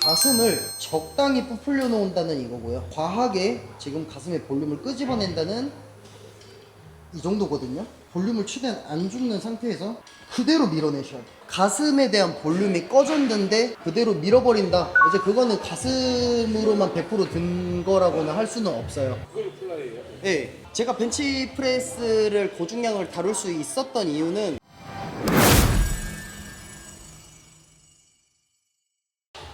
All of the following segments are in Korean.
가슴을 적당히 부풀려 놓는다는 이거고요. 과하게 지금 가슴의 볼륨을 끄집어낸다는 이 정도거든요. 볼륨을 최대한 안 죽는 상태에서 그대로 밀어내셔야 돼요. 가슴에 대한 볼륨이 꺼졌는데 그대로 밀어버린다. 이제 그거는 가슴으로만 100%든 거라고는 할 수는 없어요. 그걸 플라이예요? 네, 제가 벤치프레스를 고중량을 다룰 수 있었던 이유는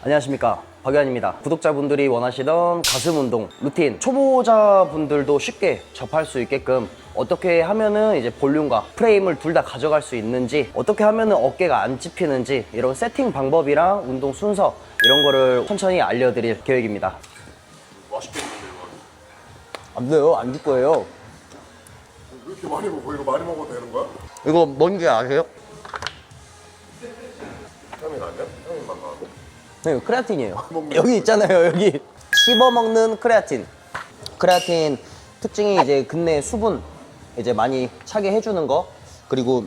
안녕하십니까, 박유한입니다. 구독자분들이 원하시던 가슴 운동 루틴, 초보자분들도 쉽게 접할 수 있게끔 어떻게 하면은 이제 볼륨과 프레임을 둘 다 가져갈 수 있는지, 어떻게 하면은 어깨가 안 찝히는지, 이런 세팅 방법이랑 운동 순서, 이런 거를 천천히 알려드릴 계획입니다. 맛있겠는데 이거. 안 돼요, 안 줄 거예요. 왜 이렇게 많이 먹어? 이거 많이 먹어도 되는 거야? 이거 뭔지 아세요? 향이 나냐? 향이 막 나고. 네, 크레아틴이에요. 여기 있잖아요, 여기. 씹어먹는 크레아틴. 크레아틴 특징이 이제 근내 수분 이제 많이 차게 해주는 거. 그리고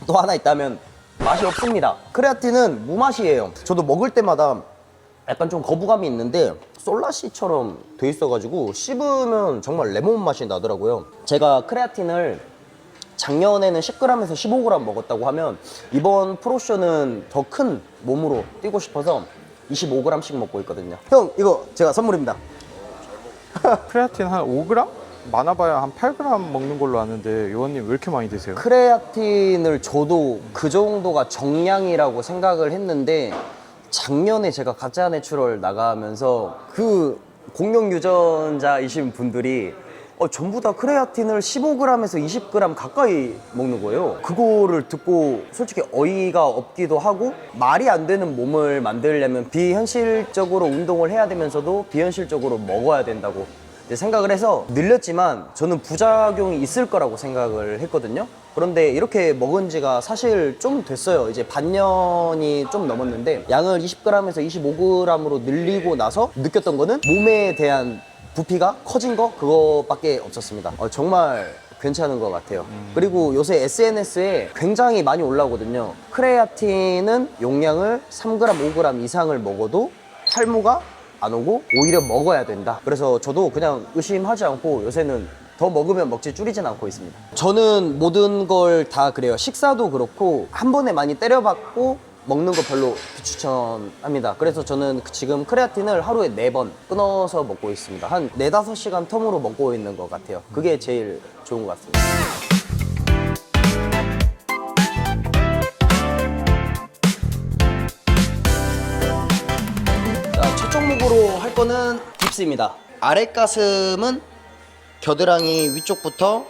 또 하나 있다면 맛이 없습니다. 크레아틴은 무맛이에요. 저도 먹을 때마다 약간 좀 거부감이 있는데 솔라시처럼 돼 있어가지고 씹으면 정말 레몬 맛이 나더라고요. 제가 크레아틴을 작년에는 10g에서 15g 먹었다고 하면 이번 프로쇼는 더 큰 몸으로 뛰고 싶어서 25g씩 먹고 있거든요. 형, 이거 제가 선물입니다. 크레아틴 한 5g? 많아봐야 한 8g 먹는 걸로 아는데 요원님 왜 이렇게 많이 드세요? 크레아틴을 저도 그 정도가 정량이라고 생각을 했는데 작년에 제가 가짜 내추럴 나가면서 그 공룡 유전자이신 분들이 전부 다 크레아틴을 15g에서 20g 가까이 먹는 거예요. 그거를 듣고 솔직히 어이가 없기도 하고, 말이 안 되는 몸을 만들려면 비현실적으로 운동을 해야 되면서도 비현실적으로 먹어야 된다고 생각을 해서 늘렸지만 저는 부작용이 있을 거라고 생각을 했거든요. 그런데 이렇게 먹은 지가 사실 좀 됐어요. 이제 반년이 좀 넘었는데 양을 20g에서 25g으로 늘리고 나서 느꼈던 거는 몸에 대한 부피가 커진 거, 그거밖에 없었습니다. 정말 괜찮은 것 같아요. 그리고 요새 SNS에 굉장히 많이 올라오거든요. 크레아틴은 용량을 3g, 5g 이상을 먹어도 탈모가 안 오고 오히려 먹어야 된다. 그래서 저도 그냥 의심하지 않고 요새는 더 먹으면 먹지 줄이진 않고 있습니다. 저는 모든 걸 다 그래요. 식사도 그렇고 한 번에 많이 때려박고 먹는 거 별로 비추천합니다. 그래서 저는 지금 크레아틴을 하루에 4번 끊어서 먹고 있습니다. 한 4-5시간 텀으로 먹고 있는 것 같아요. 그게 제일 좋은 것 같습니다. 자, 첫 종목으로 할 거는 딥스입니다. 아랫 가슴은 겨드랑이 위쪽부터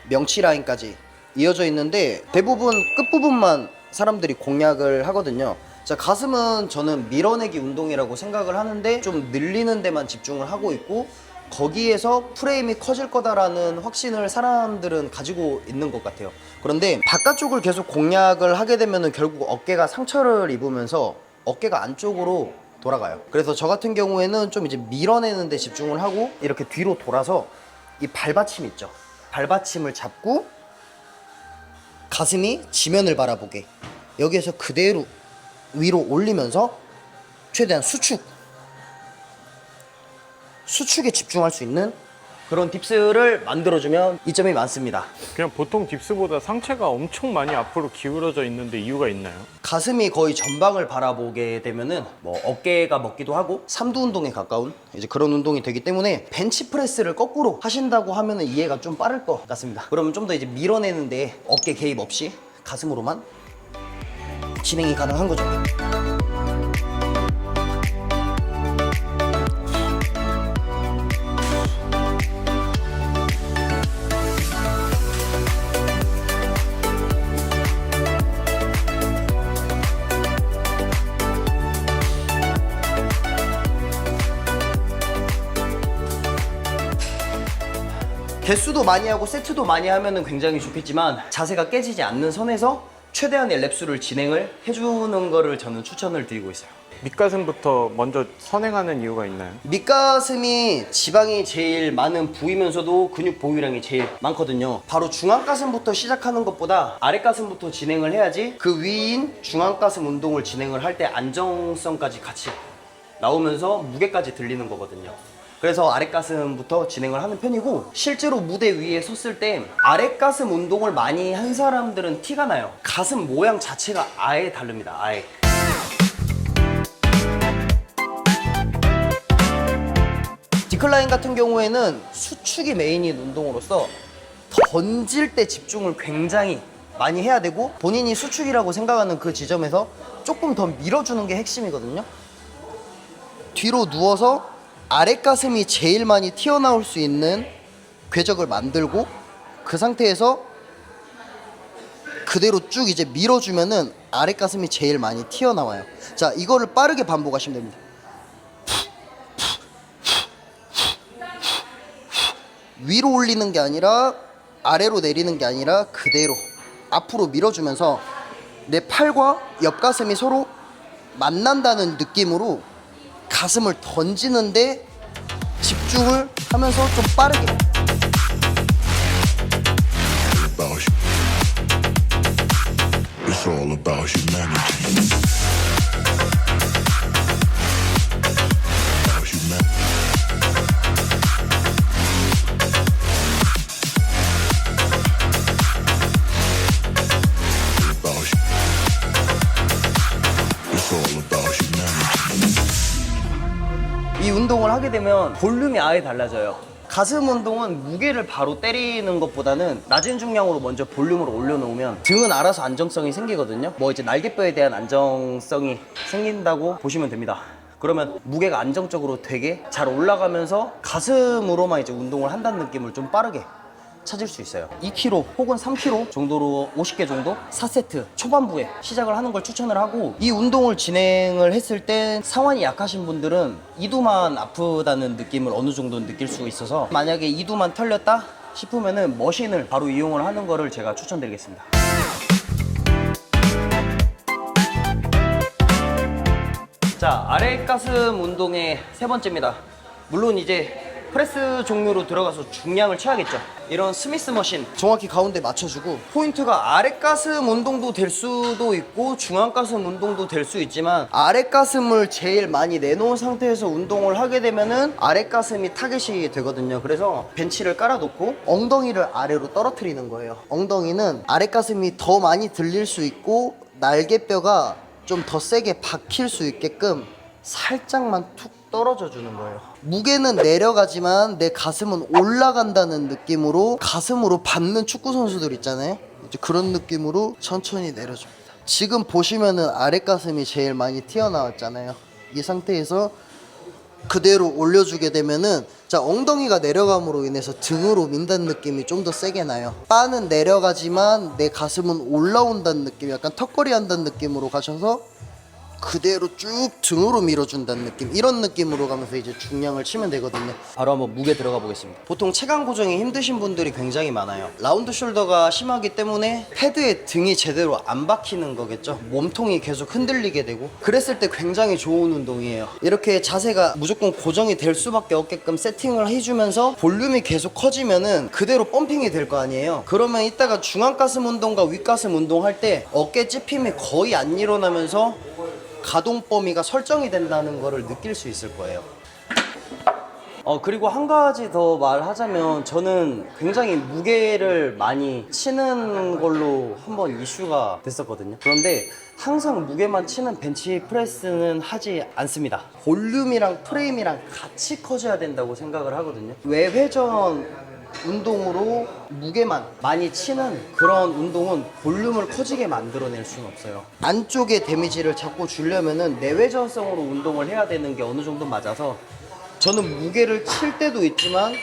명치 라인까지 이어져 있는데 대부분 끝부분만 사람들이 공략을 하거든요. 자, 가슴은 저는 밀어내기 운동이라고 생각을 하는데 좀 늘리는 데만 집중을 하고 있고, 거기에서 프레임이 커질 거다라는 확신을 사람들은 가지고 있는 것 같아요. 그런데 바깥쪽을 계속 공략을 하게 되면 결국 어깨가 상처를 입으면서 어깨가 안쪽으로 돌아가요. 그래서 저 같은 경우에는 좀 이제 밀어내는 데 집중을 하고 이렇게 뒤로 돌아서 이 발받침 있죠, 발받침을 잡고 가슴이 지면을 바라보게, 여기에서 그대로 위로 올리면서 최대한 수축에 집중할 수 있는 그런 딥스를 만들어주면 이점이 많습니다. 그냥 보통 딥스보다 상체가 엄청 많이 앞으로 기울어져 있는데 이유가 있나요? 가슴이 거의 전방을 바라보게 되면은 뭐 어깨가 먹기도 하고 삼두 운동에 가까운 이제 그런 운동이 되기 때문에 벤치프레스를 거꾸로 하신다고 하면은 이해가 좀 빠를 것 같습니다. 그러면 좀 더 이제 밀어내는데 어깨 개입 없이 가슴으로만 진행이 가능한 거죠. 개수도 많이 하고 세트도 많이 하면은 굉장히 좋겠지만 자세가 깨지지 않는 선에서 최대한의 랩수를 진행을 해주는 거를 저는 추천을 드리고 있어요. 밑가슴부터 먼저 선행하는 이유가 있나요? 밑가슴이 지방이 제일 많은 부위면서도 근육 보유량이 제일 많거든요. 바로 중앙가슴부터 시작하는 것보다 아랫가슴부터 진행을 해야지 그 위인 중앙가슴 운동을 진행을 할 때 안정성까지 같이 나오면서 무게까지 들리는 거거든요. 그래서 아랫가슴부터 진행을 하는 편이고, 실제로 무대 위에 섰을 때 아랫가슴 운동을 많이 한 사람들은 티가 나요. 가슴 모양 자체가 아예 다릅니다. 아예. 디클라인 같은 경우에는 수축이 메인인 운동으로서 던질 때 집중을 굉장히 많이 해야 되고, 본인이 수축이라고 생각하는 그 지점에서 조금 더 밀어주는 게 핵심이거든요. 뒤로 누워서 아랫가슴이 제일 많이 튀어나올 수 있는 궤적을 만들고, 그 상태에서 그대로 쭉 이제 밀어주면은 아랫가슴이 제일 많이 튀어나와요. 자, 이거를 빠르게 반복하시면 됩니다. 위로 올리는 게 아니라 아래로 내리는 게 아니라 그대로 앞으로 밀어주면서 내 팔과 옆가슴이 서로 만난다는 느낌으로 가슴을 던지는데 집중을 하면서 좀 빠르게. It's all about humanity. 이 운동을 하게 되면 볼륨이 아예 달라져요. 가슴 운동은 무게를 바로 때리는 것보다는 낮은 중량으로 먼저 볼륨을 올려놓으면 등은 알아서 안정성이 생기거든요. 뭐 이제 날개뼈에 대한 안정성이 생긴다고 보시면 됩니다. 그러면 무게가 안정적으로 되게 잘 올라가면서 가슴으로만 이제 운동을 한다는 느낌을 좀 빠르게 찾을 수 있어요. 2kg 혹은 3kg 정도로 50개 정도 4세트 초반부에 시작을 하는 걸 추천을 하고, 이 운동을 진행을 했을 때 상완이 약하신 분들은 이두만 아프다는 느낌을 어느 정도 느낄 수 있어서, 만약에 이두만 털렸다 싶으면은 머신을 바로 이용을 하는 거를 제가 추천드리겠습니다. 자, 아랫가슴 운동의 세 번째입니다. 물론 이제 프레스 종류로 들어가서 중량을 쳐야겠죠. 이런 스미스 머신 정확히 가운데 맞춰주고, 포인트가 아랫가슴 운동도 될 수도 있고 중앙가슴 운동도 될 수 있지만, 아랫가슴을 제일 많이 내놓은 상태에서 운동을 하게 되면은 아랫가슴이 타겟이 되거든요. 그래서 벤치를 깔아놓고 엉덩이를 아래로 떨어뜨리는 거예요. 엉덩이는 아랫가슴이 더 많이 들릴 수 있고 날개뼈가 좀 더 세게 박힐 수 있게끔 살짝만 툭 떨어져 주는 거예요. 무게는 내려가지만 내 가슴은 올라간다는 느낌으로, 가슴으로 받는 축구 선수들 있잖아요. 이제 그런 느낌으로 천천히 내려줍니다. 지금 보시면은 아랫가슴이 제일 많이 튀어나왔잖아요. 이 상태에서 그대로 올려주게 되면은, 자, 엉덩이가 내려감으로 인해서 등으로 민다는 느낌이 좀 더 세게 나요. 바는 내려가지만 내 가슴은 올라온다는 느낌, 약간 턱걸이 한다는 느낌으로 가셔서 그대로 쭉 등으로 밀어준다는 느낌, 이런 느낌으로 가면서 이제 중량을 치면 되거든요. 바로 한번 무게 들어가 보겠습니다. 보통 체감 고정이 힘드신 분들이 굉장히 많아요. 라운드 숄더가 심하기 때문에 패드에 등이 제대로 안 박히는 거겠죠. 몸통이 계속 흔들리게 되고, 그랬을 때 굉장히 좋은 운동이에요. 이렇게 자세가 무조건 고정이 될 수밖에 없게끔 세팅을 해주면서 볼륨이 계속 커지면은 그대로 펌핑이 될 거 아니에요. 그러면 이따가 중앙가슴 운동과 윗가슴 운동 할 때 어깨 찝힘이 거의 안 일어나면서 가동 범위가 설정이 된다는 거를 느낄 수 있을 거예요. 그리고 한 가지 더 말하자면, 저는 굉장히 무게를 많이 치는 걸로 한번 이슈가 됐었거든요. 그런데 항상 무게만 치는 벤치 프레스는 하지 않습니다. 볼륨이랑 프레임이랑 같이 커져야 된다고 생각을 하거든요. 외회전 운동으로 무게만 많이 치는 그런 운동은 볼륨을 커지게 만들어낼 수는 없어요. 안쪽에 데미지를 자꾸 주려면은 내외전성으로 운동을 해야 되는 게 어느 정도 맞아서, 저는 무게를 칠 때도 있지만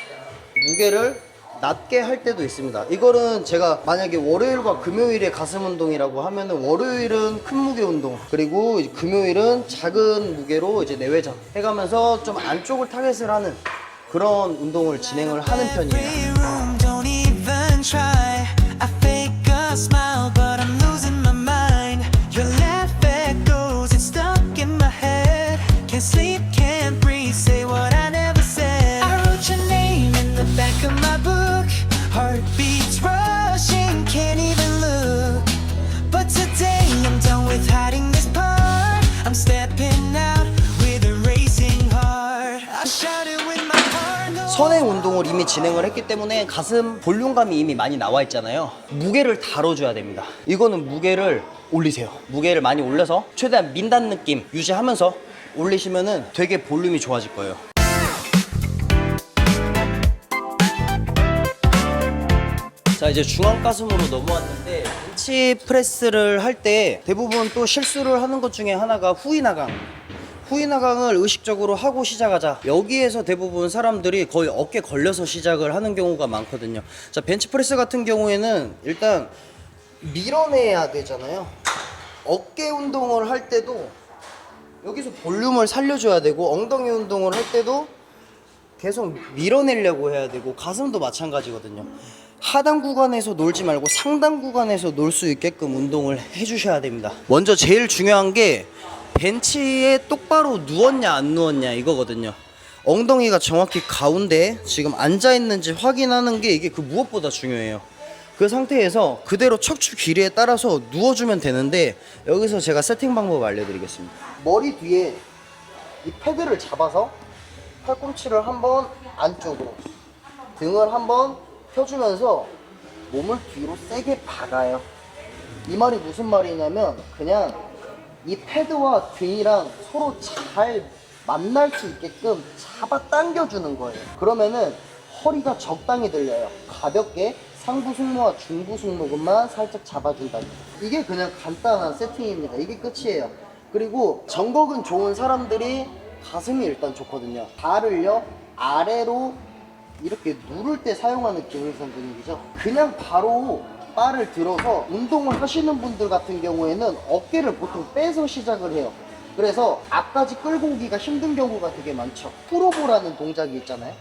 무게를 낮게 할 때도 있습니다. 이거는 제가 만약에 월요일과 금요일에 가슴 운동이라고 하면은, 월요일은 큰 무게 운동, 그리고 이제 금요일은 작은 무게로 이제 내외전 해가면서 좀 안쪽을 타겟을 하는 그런 운동을 진행을 하는 편이에요. Don't even try. I fake a smile, but I'm losing my mind. Your laugh echoes, it's stuck in my head. Can't sleep, can't breathe, say what I never said. I wrote your name in the back of my book. Heartbeats rushing, can't even look. But today I'm done with hiding this part. I'm stepping out with a racing heart. I shouted with my heart. No. 선행 운동을 이미 진행을 했기 때문에 가슴 볼륨감이 이미 많이 나와 있잖아요. 무게를 다뤄줘야 됩니다. 이거는 무게를 올리세요. 무게를 많이 올려서 최대한 민단 느낌 유지하면서 올리시면은 되게 볼륨이 좋아질 거예요. 자, 이제 중앙가슴으로 넘어왔는데 벤치프레스를 할 때 대부분 또 실수를 하는 것 중에 하나가 후인하강. 후인하강을 의식적으로 하고 시작하자. 여기에서 대부분 사람들이 거의 어깨 걸려서 시작을 하는 경우가 많거든요. 자, 벤치프레스 같은 경우에는 일단 밀어내야 되잖아요. 어깨 운동을 할 때도 여기서 볼륨을 살려줘야 되고, 엉덩이 운동을 할 때도 계속 밀어내려고 해야 되고, 가슴도 마찬가지거든요. 하단 구간에서 놀지 말고 상단 구간에서 놀 수 있게끔 운동을 해주셔야 됩니다. 먼저 제일 중요한 게 벤치에 똑바로 누웠냐 안 누웠냐 이거거든요. 엉덩이가 정확히 가운데 지금 앉아 있는지 확인하는 게 이게 그 무엇보다 중요해요. 그 상태에서 그대로 척추 길이에 따라서 누워주면 되는데, 여기서 제가 세팅 방법 알려드리겠습니다. 머리 뒤에 이 패드를 잡아서 팔꿈치를 한번 안쪽으로, 등을 한번 펴주면서 몸을 뒤로 세게 박아요. 이 말이 무슨 말이냐면 그냥 이 패드와 등이랑 서로 잘 만날 수 있게끔 잡아 당겨주는 거예요. 그러면은 허리가 적당히 들려요. 가볍게 상부 승모와 중부 승모근만 살짝 잡아준다. 이게 그냥 간단한 세팅입니다. 이게 끝이에요. 그리고 정곡은 좋은 사람들이 가슴이 일단 좋거든요. 발을요 아래로 이렇게 누를 때 사용하는 기울성 근육이죠. 그냥 바로 바를 들어서 운동을 하시는 분들 같은 경우에는 어깨를 보통 빼서 시작을 해요. 그래서 앞까지 끌고 오기가 힘든 경우가 되게 많죠. 풀오버라는 동작이 있잖아요.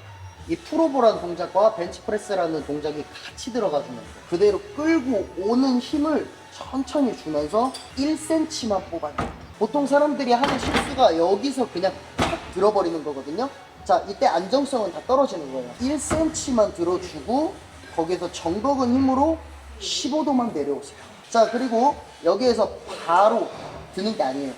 이 풀오버라는 동작과 벤치프레스라는 동작이 같이 들어가주는 거예요. 그대로 끌고 오는 힘을 천천히 주면서 1cm만 뽑아요. 보통 사람들이 하는 실수가 여기서 그냥 팍 들어버리는 거거든요. 자, 이때 안정성은 다 떨어지는 거예요. 1cm만 들어주고 거기에서 정곡은 힘으로 15도만 내려오세요. 자, 그리고 여기에서 바로 드는 게 아니에요.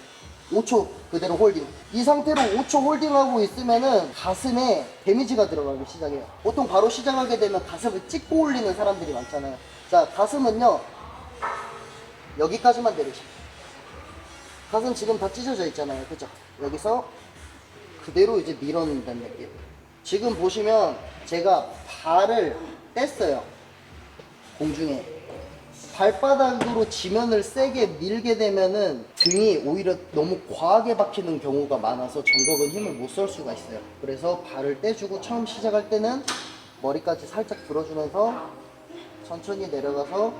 5초 그대로 홀딩. 이 상태로 5초 홀딩하고 있으면은 가슴에 데미지가 들어가기 시작해요. 보통 바로 시작하게 되면 가슴을 찍고 올리는 사람들이 많잖아요. 자, 가슴은요 여기까지만 내리세요. 가슴 지금 다 찢어져 있잖아요. 그죠? 여기서 그대로 이제 밀어낸다는 느낌. 지금 보시면 제가 발을 뗐어요. 공중에. 발바닥으로 지면을 세게 밀게 되면은 등이 오히려 너무 과하게 박히는 경우가 많아서 정곡은 힘을 못 쓸 수가 있어요. 그래서 발을 떼주고 처음 시작할 때는 머리까지 살짝 들어주면서 천천히 내려가서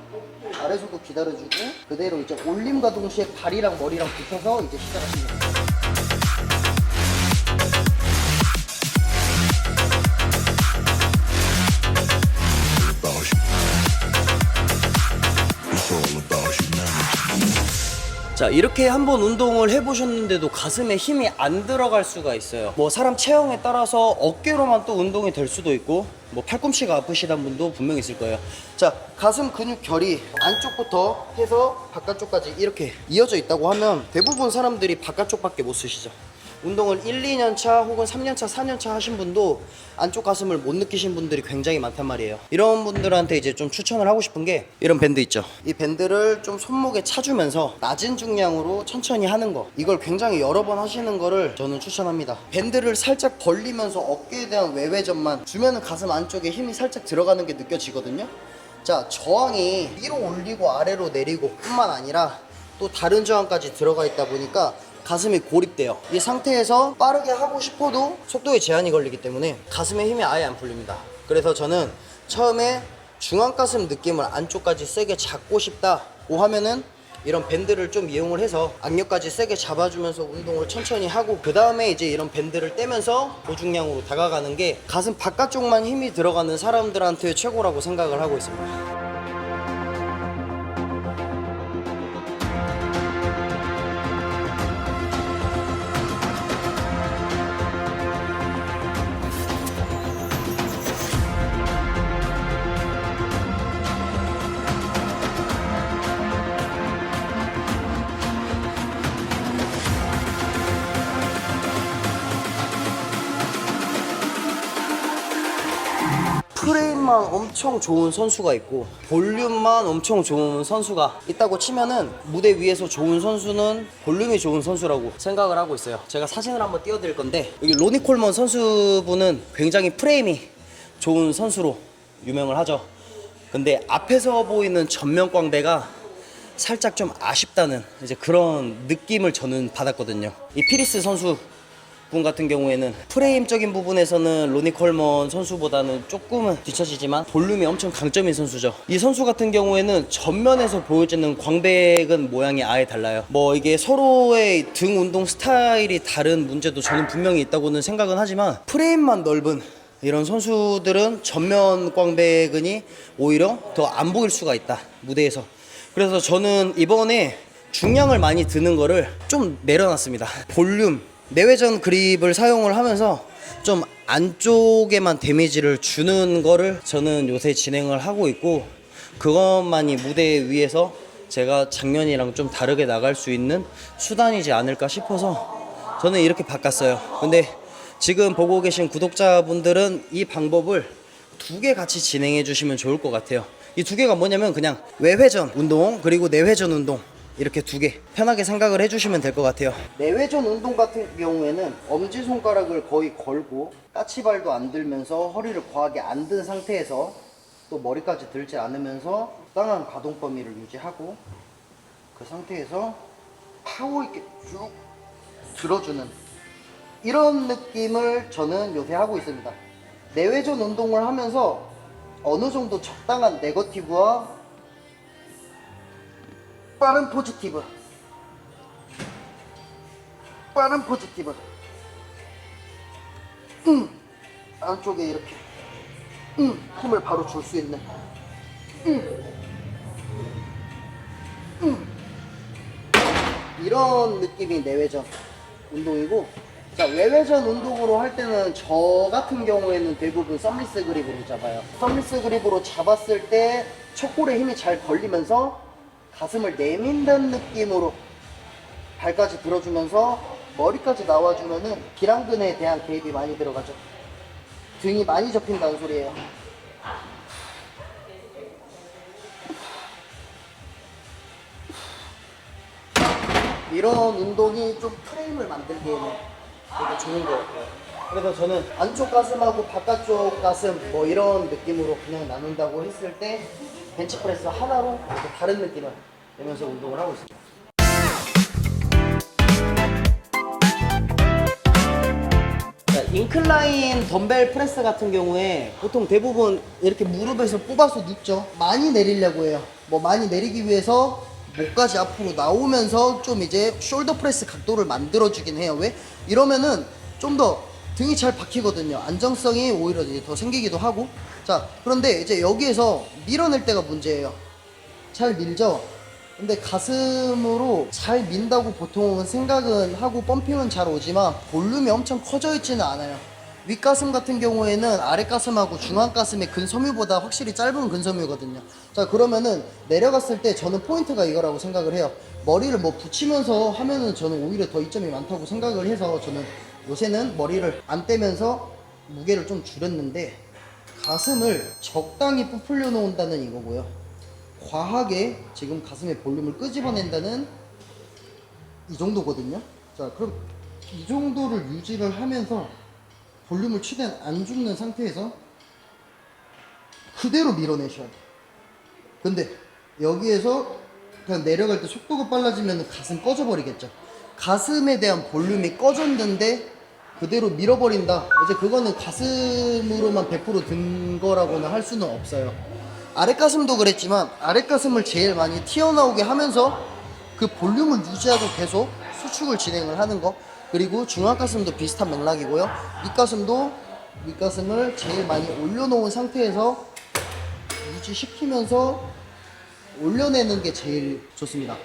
아래서도 기다려주고 그대로 이제 올림과 동시에 발이랑 머리랑 붙어서 이제 시작하시면 돼요. 자, 이렇게 한번 운동을 해보셨는데도 가슴에 힘이 안 들어갈 수가 있어요. 뭐 사람 체형에 따라서 어깨로만 또 운동이 될 수도 있고, 뭐 팔꿈치가 아프시다는 분도 분명히 있을 거예요. 자, 가슴 근육 결이 안쪽부터 해서 바깥쪽까지 이렇게 이어져 있다고 하면 대부분 사람들이 바깥쪽밖에 못 쓰시죠. 운동을 1, 2년 차 혹은 3년 차, 4년 차 하신 분도 안쪽 가슴을 못 느끼신 분들이 굉장히 많단 말이에요. 이런 분들한테 이제 좀 추천을 하고 싶은 게 이런 밴드 있죠. 이 밴드를 좀 손목에 차주면서 낮은 중량으로 천천히 하는 거, 이걸 굉장히 여러 번 하시는 거를 저는 추천합니다. 밴드를 살짝 벌리면서 어깨에 대한 외회전만 주면은 가슴 안쪽에 힘이 살짝 들어가는 게 느껴지거든요. 자, 저항이 위로 올리고 아래로 내리고 뿐만 아니라 또 다른 저항까지 들어가 있다 보니까 가슴이 고립돼요. 이 상태에서 빠르게 하고 싶어도 속도에 제한이 걸리기 때문에 가슴에 힘이 아예 안 풀립니다. 그래서 저는 처음에 중앙가슴 느낌을 안쪽까지 세게 잡고 싶다고 하면은 이런 밴드를 좀 이용을 해서 악력까지 세게 잡아주면서 운동을 천천히 하고, 그 다음에 이제 이런 밴드를 떼면서 고중량으로 다가가는 게 가슴 바깥쪽만 힘이 들어가는 사람들한테 최고라고 생각을 하고 있습니다. 프레임만 엄청 좋은 선수가 있고 볼륨만 엄청 좋은 선수가 있다고 치면은 무대 위에서 좋은 선수는 볼륨이 좋은 선수라고 생각을 하고 있어요. 제가 사진을 한번 띄워드릴 건데 여기 로니 콜먼 선수분은 굉장히 프레임이 좋은 선수로 유명을 하죠. 근데 앞에서 보이는 전면 광배가 살짝 좀 아쉽다는 이제 그런 느낌을 저는 받았거든요. 이 피리스 선수 분 같은 경우에는 프레임적인 부분에서는 로니 콜먼 선수보다는 조금은 뒤처지지만 볼륨이 엄청 강점인 선수죠. 이 선수 같은 경우에는 전면에서 보여지는 광배근 모양이 아예 달라요. 뭐 이게 서로의 등 운동 스타일이 다른 문제도 저는 분명히 있다고는 생각은 하지만 프레임만 넓은 이런 선수들은 전면 광배근이 오히려 더 안 보일 수가 있다, 무대에서. 그래서 저는 이번에 중량을 많이 드는 거를 좀 내려놨습니다. 볼륨 내외전 그립을 사용을 하면서 좀 안쪽에만 데미지를 주는 거를 저는 요새 진행을 하고 있고, 그것만이 무대 위에서 제가 작년이랑 좀 다르게 나갈 수 있는 수단이지 않을까 싶어서 저는 이렇게 바꿨어요. 근데 지금 보고 계신 구독자분들은 이 방법을 두 개 같이 진행해 주시면 좋을 것 같아요. 이 두 개가 뭐냐면 그냥 외회전 운동 그리고 내회전 운동, 이렇게 두 개 편하게 생각을 해주시면 될 것 같아요. 내외전 운동 같은 경우에는 엄지손가락을 거의 걸고 까치발도 안 들면서 허리를 과하게 안 든 상태에서 또 머리까지 들지 않으면서 적당한 가동 범위를 유지하고 그 상태에서 파워 있게 쭉 들어주는 이런 느낌을 저는 요새 하고 있습니다. 내외전 운동을 하면서 어느 정도 적당한 네거티브와 빠른 포지티브 안쪽에 이렇게 힘을 바로 줄 수 있는 이런 느낌이 내외전 운동이고, 자, 외외전 운동으로 할 때는 저 같은 경우에는 대부분 썸리스 그립으로 잡아요. 썸리스 그립으로 잡았을 때 척골에 힘이 잘 걸리면서 가슴을 내민다는 느낌으로 발까지 들어주면서 머리까지 나와주면은 기랑근에 대한 개입이 많이 들어가죠. 등이 많이 접힌다는 소리예요. 이런 운동이 좀 프레임을 만들기에는 되게 좋은 것 같아요. 그래서 저는 안쪽 가슴하고 바깥쪽 가슴 뭐 이런 느낌으로 그냥 나눈다고 했을 때 벤치프레스 하나로 이렇게 다른 느낌을 내면서 운동을 하고 있습니다. 자, 인클라인 덤벨 프레스 같은 경우에 보통 대부분 이렇게 무릎에서 뽑아서 눕죠. 많이 내리려고 해요. 뭐 많이 내리기 위해서 목까지 앞으로 나오면서 좀 이제 숄더 프레스 각도를 만들어주긴 해요. 왜? 이러면은 좀 더 등이 잘 박히거든요. 안정성이 오히려 이제 더 생기기도 하고. 자, 그런데 이제 여기에서 밀어낼 때가 문제예요. 잘 밀죠? 근데 가슴으로 잘 민다고 보통은 생각은 하고 펌핑은 잘 오지만 볼륨이 엄청 커져 있지는 않아요. 윗가슴 같은 경우에는 아랫가슴하고 중앙가슴의 근섬유보다 확실히 짧은 근섬유거든요. 자, 그러면은 내려갔을 때 저는 포인트가 이거라고 생각을 해요. 머리를 뭐 붙이면서 하면은 저는 오히려 더 이점이 많다고 생각을 해서 저는 요새는 머리를 안 떼면서 무게를 좀 줄였는데, 가슴을 적당히 부풀려 놓는다는 이거고요. 과하게 지금 가슴의 볼륨을 끄집어낸다는 이 정도거든요. 자, 그럼 이 정도를 유지를 하면서 볼륨을 최대한 안 죽는 상태에서 그대로 밀어내셔야 돼요. 근데 여기에서 그냥 내려갈 때 속도가 빨라지면 가슴 꺼져버리겠죠. 가슴에 대한 볼륨이 꺼졌는데 그대로 밀어버린다. 이제 그거는 가슴으로만 100% 든 거라고는 할 수는 없어요. 아랫가슴도 그랬지만 아랫가슴을 제일 많이 튀어나오게 하면서 그 볼륨을 유지하고 계속 수축을 진행을 하는 거. 그리고 중앙가슴도 비슷한 맥락이고요. 윗가슴을 제일 많이 올려놓은 상태에서 유지시키면서 올려내는 게 제일 좋습니다.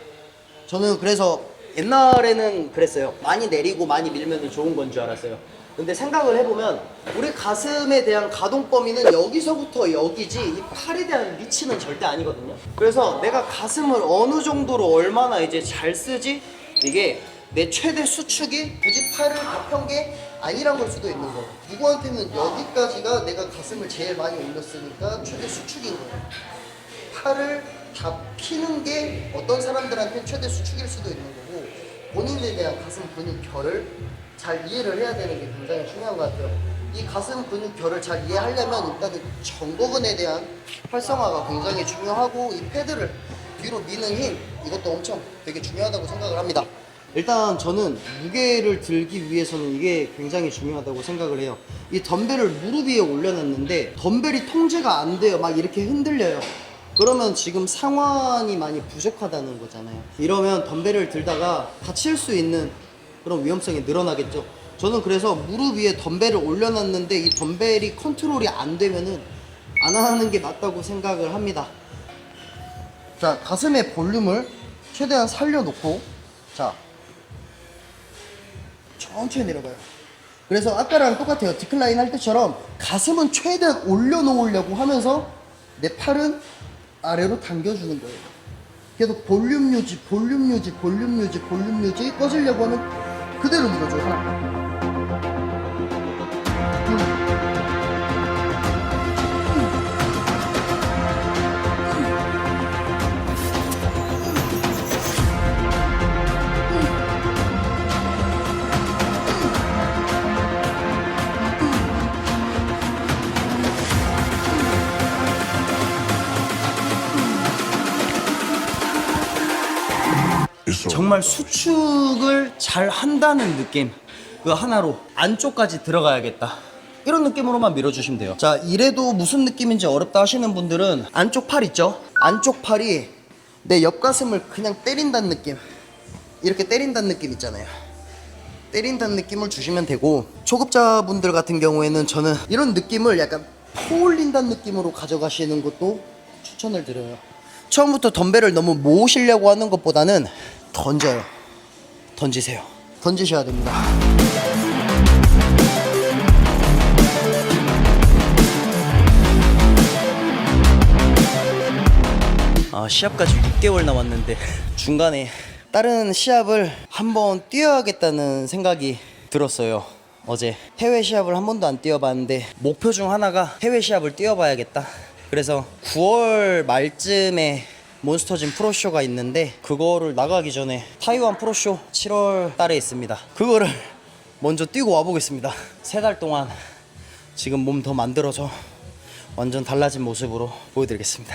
저는 그래서 옛날에는 그랬어요. 많이 내리고 많이 밀면 좋은 건 줄 알았어요. 근데 생각을 해보면 우리 가슴에 대한 가동 범위는 여기서부터 여기지 이 팔에 대한 리치는 절대 아니거든요. 그래서 내가 가슴을 어느 정도로 얼마나 이제 잘 쓰지, 이게 내 최대 수축이 굳이 팔을 다 편 게 아니란 걸 수도 있는 거예요. 누구한테는 여기까지가 내가 가슴을 제일 많이 올렸으니까 최대 수축인 거예요. 팔을 다 피는 게 어떤 사람들한테는 최대 수축일 수도 있는 거고, 본인에 대한 가슴 근육 결을 잘 이해를 해야 되는 게 굉장히 중요한 것 같아요. 이 가슴 근육 결을 잘 이해하려면 일단은 정거근에 대한 활성화가 굉장히 중요하고, 이 패드를 뒤로 미는 힘, 이것도 엄청 되게 중요하다고 생각을 합니다. 일단 저는 무게를 들기 위해서는 이게 굉장히 중요하다고 생각을 해요. 이 덤벨을 무릎 위에 올려놨는데 덤벨이 통제가 안 돼요. 막 이렇게 흔들려요. 그러면 지금 상완이 많이 부족하다는 거잖아요. 이러면 덤벨을 들다가 다칠 수 있는 그런 위험성이 늘어나겠죠. 저는 그래서 무릎 위에 덤벨을 올려놨는데 이 덤벨이 컨트롤이 안 되면은 안 하는 게 맞다고 생각을 합니다. 자, 가슴의 볼륨을 최대한 살려놓고, 자, 천천히 내려가요. 그래서 아까랑 똑같아요. 디클라인 할 때처럼 가슴은 최대한 올려놓으려고 하면서 내 팔은 아래로 당겨주는 거예요. 계속 볼륨 유지, 볼륨 유지, 볼륨 유지, 볼륨 유지. 꺼지려고 하면 그대로 밀어줘요. 하나, 정말 수축을 잘 한다는 느낌, 그 하나로 안쪽까지 들어가야겠다, 이런 느낌으로만 밀어주시면 돼요. 자, 이래도 무슨 느낌인지 어렵다 하시는 분들은 안쪽 팔 있죠? 안쪽 팔이 내 옆가슴을 그냥 때린다는 느낌, 이렇게 때린다는 느낌 있잖아요. 때린다는 느낌을 주시면 되고, 초급자분들 같은 경우에는 저는 이런 느낌을 약간 포올린다는 느낌으로 가져가시는 것도 추천을 드려요. 처음부터 덤벨을 너무 모으시려고 하는 것보다는 던져요. 던지세요. 던지셔야 됩니다. 시합까지 6개월 남았는데 중간에 다른 시합을 한번 뛰어야겠다는 생각이 들었어요. 어제 해외 시합을 한 번도 안 뛰어봤는데 목표 중 하나가 해외 시합을 뛰어봐야겠다. 그래서 9월 말쯤에 몬스터짐 프로쇼가 있는데, 그거를 나가기 전에 타이완 프로쇼 7월 달에 있습니다. 그거를 먼저 뛰고 와보겠습니다. 3달 동안 지금 몸 더 만들어서 완전 달라진 모습으로 보여드리겠습니다.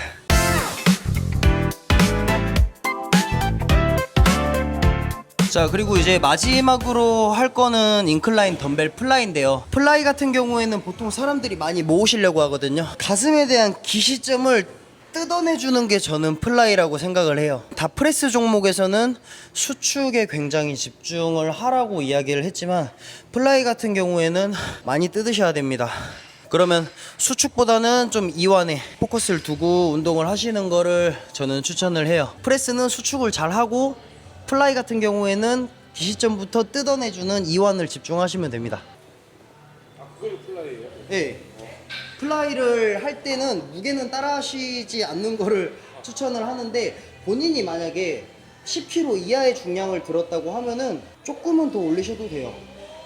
자, 그리고 이제 마지막으로 할 거는 인클라인 덤벨 플라이인데요. 플라이 같은 경우에는 보통 사람들이 많이 모으시려고 하거든요. 가슴에 대한 기시점을 뜯어내주는 게 저는 플라이라고 생각을 해요. 다 프레스 종목에서는 수축에 굉장히 집중을 하라고 이야기를 했지만, 플라이 같은 경우에는 많이 뜯으셔야 됩니다. 그러면 수축보다는 좀 이완에 포커스를 두고 운동을 하시는 거를 저는 추천을 해요. 프레스는 수축을 잘 하고, 플라이 같은 경우에는 기시점부터 뜯어내주는 이완을 집중하시면 됩니다. 그걸 플라이예요? 네. 플라이를 할 때는 무게는 따라 하시지 않는 거를 추천을 하는데, 본인이 만약에 10kg 이하의 중량을 들었다고 하면은 조금은 더 올리셔도 돼요.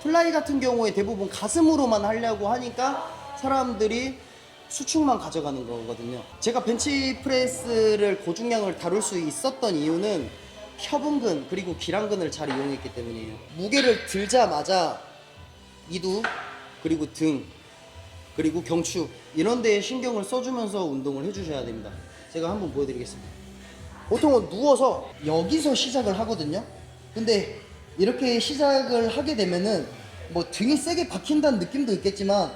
플라이 같은 경우에 대부분 가슴으로만 하려고 하니까 사람들이 수축만 가져가는 거거든요. 제가 벤치프레스를 고중량을 다룰 수 있었던 이유는 협응근 그리고 기랑근을 잘 이용했기 때문이에요. 무게를 들자마자 이두 그리고 등 그리고 경추 이런 데에 신경을 써주면서 운동을 해주셔야 됩니다. 제가 한번 보여드리겠습니다. 보통은 누워서 여기서 시작을 하거든요. 근데 이렇게 시작을 하게 되면은 뭐 등이 세게 박힌다는 느낌도 있겠지만,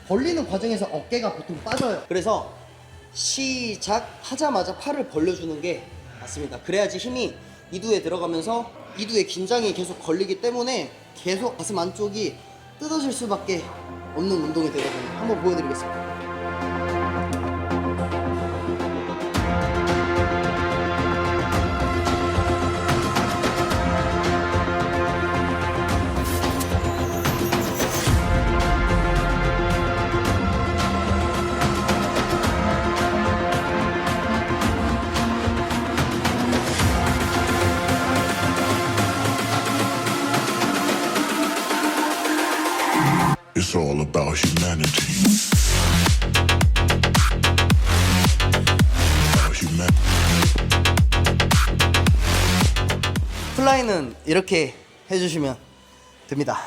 벌리는 과정에서 어깨가 보통 빠져요. 그래서 시작하자마자 팔을 벌려주는 게 맞습니다. 그래야지 힘이 이두에 들어가면서 이두에 긴장이 계속 걸리기 때문에 계속 가슴 안쪽이 뜯어질 수밖에 없는 운동이 되거든요. 한번 보여드리겠습니다. It's all about humanity. About humanity. 플라이는 이렇게 해주시면 됩니다.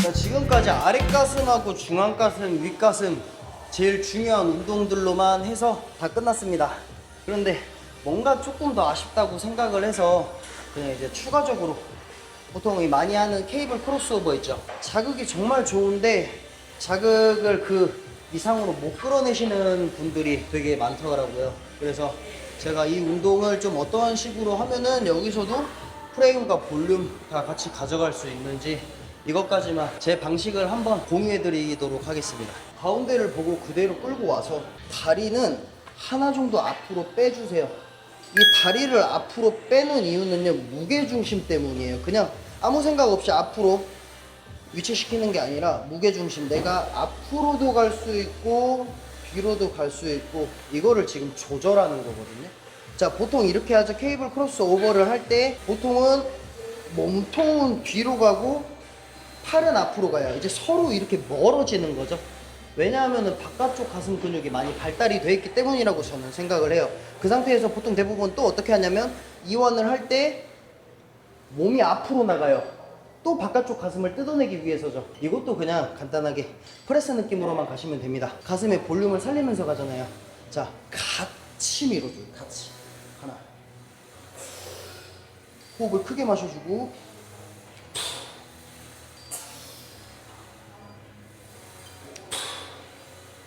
자, 지금까지 아랫가슴하고 중앙가슴, 윗가슴 제일 중요한 운동들로만 해서 다 끝났습니다. 그런데 뭔가 조금 더 아쉽다고 생각을 해서 그냥 이제 추가적으로 보통 많이 하는 케이블 크로스오버 있죠. 자극이 정말 좋은데 자극을 그 이상으로 못 끌어내시는 분들이 되게 많더라고요. 그래서 제가 이 운동을 좀 어떠한 식으로 하면은 여기서도 프레임과 볼륨 다 같이 가져갈 수 있는지 이것까지만 제 방식을 한번 공유해 드리도록 하겠습니다. 가운데를 보고 그대로 끌고 와서 다리는 하나 정도 앞으로 빼주세요. 이 다리를 앞으로 빼는 이유는요, 무게중심 때문이에요. 그냥 아무 생각 없이 앞으로 위치시키는 게 아니라 무게중심, 내가 앞으로도 갈 수 있고 뒤로도 갈 수 있고 이거를 지금 조절하는 거거든요. 자, 보통 이렇게 하죠. 케이블 크로스 오버를 할 때 보통은 몸통은 뒤로 가고 팔은 앞으로 가요. 이제 서로 이렇게 멀어지는 거죠. 왜냐하면 바깥쪽 가슴 근육이 많이 발달이 되어 있기 때문이라고 저는 생각을 해요. 그 상태에서 보통 대부분 또 어떻게 하냐면 이완을 할 때 몸이 앞으로 나가요. 또 바깥쪽 가슴을 뜯어내기 위해서죠. 이것도 그냥 간단하게 프레스 느낌으로만 가시면 됩니다. 가슴의 볼륨을 살리면서 가잖아요. 자, 같이 밀어줘요. 같이. 하나. 호흡을 크게 마셔주고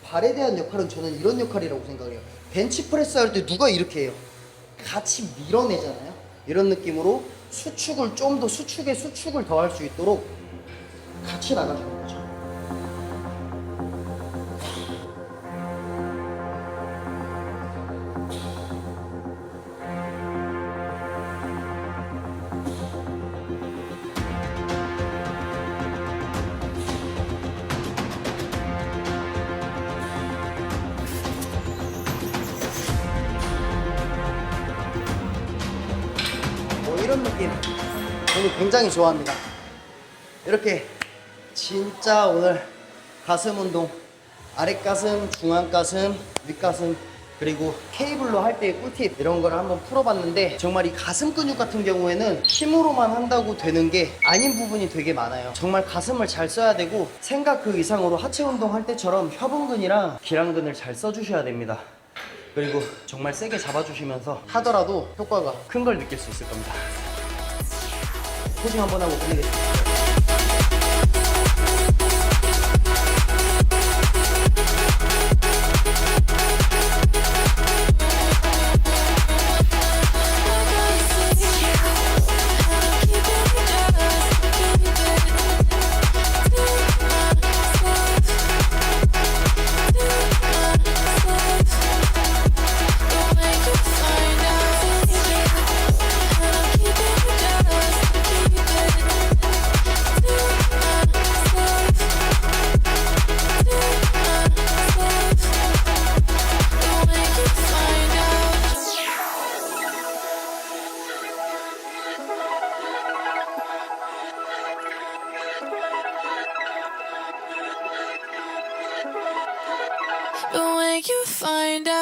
발에 대한 역할은 저는 이런 역할이라고 생각해요. 벤치프레스 할 때 누가 이렇게 해요? 같이 밀어내잖아요. 이런 느낌으로 수축을 좀 더 수축을 더 할 수 있도록 같이 나가주는 거죠. 이런 느낌 저는 굉장히 좋아합니다. 이렇게 진짜 오늘 가슴 운동, 아랫가슴, 중앙가슴, 윗가슴 그리고 케이블로 할 때의 꿀팁 이런 거를 한번 풀어봤는데 정말 이 가슴 근육 같은 경우에는 힘으로만 한다고 되는 게 아닌 부분이 되게 많아요. 정말 가슴을 잘 써야 되고 생각 그 이상으로 하체 운동 할 때처럼 협응근이랑 기랑근을 잘 써주셔야 됩니다. 그리고 정말 세게 잡아주시면서 하더라도 효과가 큰 걸 느낄 수 있을 겁니다. 포징 한번 하고 끝내겠습니다. But when you find out